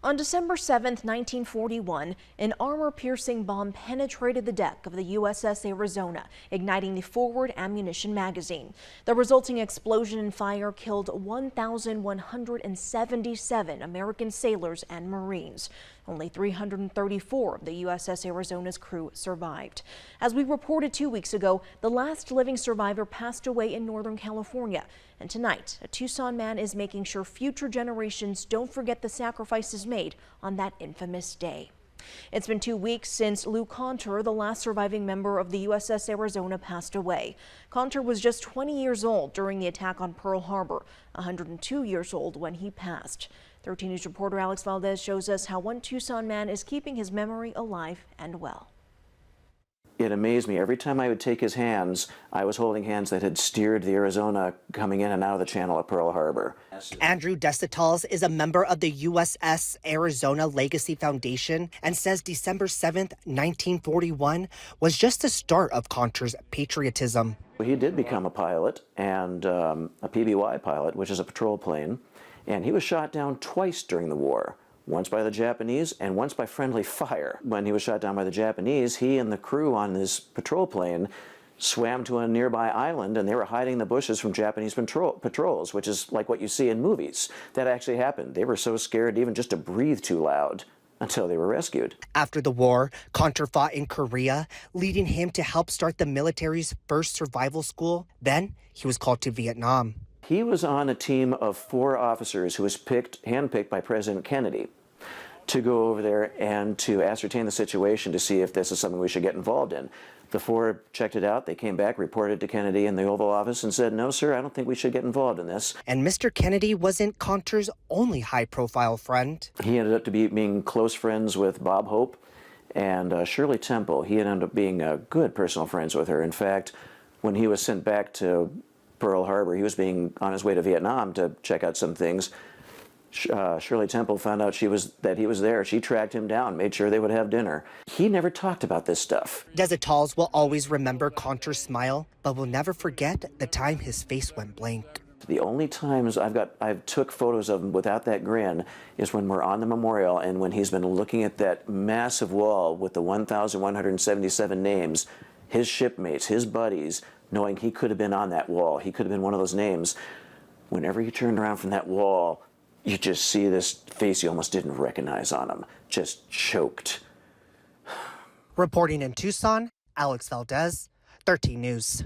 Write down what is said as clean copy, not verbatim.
On December 7, 1941, an armor-piercing bomb penetrated the deck of the USS Arizona, igniting the forward ammunition magazine. The resulting explosion and fire killed 1,177 American sailors and Marines. Only 334 of the USS Arizona's crew survived. As we reported 2 weeks ago, the last living survivor passed away in Northern California. And tonight, a Tucson man is making sure future generations don't forget the sacrifices made on that infamous day. It's been 2 weeks since Lou Conter, the last surviving member of the USS Arizona, passed away. Conter was just 20 years old during the attack on Pearl Harbor, 102 years old when he passed. 13 News reporter Alex Valdez shows us how one Tucson man is keeping his memory alive and well. It amazed me. Every time I would take his hands, I was holding hands that had steered the Arizona coming in and out of the channel at Pearl Harbor. Andrew Desautels is a member of the USS Arizona Legacy Foundation and says December 7th, 1941 was just the start of Conter's patriotism. He did become a pilot, and a PBY pilot, which is a patrol plane, and he was shot down twice during the war. Once by the Japanese and once by friendly fire. When he was shot down by the Japanese, he and the crew on his patrol plane swam to a nearby island, and they were hiding in the bushes from Japanese patrols, which is like what you see in movies. That actually happened. They were so scared even just to breathe too loud until they were rescued. After the war, Conter fought in Korea, leading him to help start the military's first survival school. Then he was called to Vietnam. He was on a team of 4 officers who was handpicked by President Kennedy to go over there and to ascertain the situation to see if this is something we should get involved in. The 4 checked it out. They came back, reported to Kennedy in the Oval Office and said, "No, sir, I don't think we should get involved in this." And Mr. Kennedy wasn't Conter's only high-profile friend. He ended up being close friends with Bob Hope and Shirley Temple. He ended up being good personal friends with her. In fact, when he was sent back to Pearl Harbor, he was on his way to Vietnam to check out some things. Shirley Temple found out that he was there. She tracked him down, made sure they would have dinner. He never talked about this stuff. Desautels will always remember Conter's smile, but will never forget the time his face went blank. The only times I've took photos of him without that grin is when we're on the memorial and when he's been looking at that massive wall with the 1,177 names, his shipmates, his buddies, knowing he could have been on that wall. He could have been one of those names. Whenever he turned around from that wall, you just see this face you almost didn't recognize on him, just choked. Reporting in Tucson, Alex Valdez, 13 News.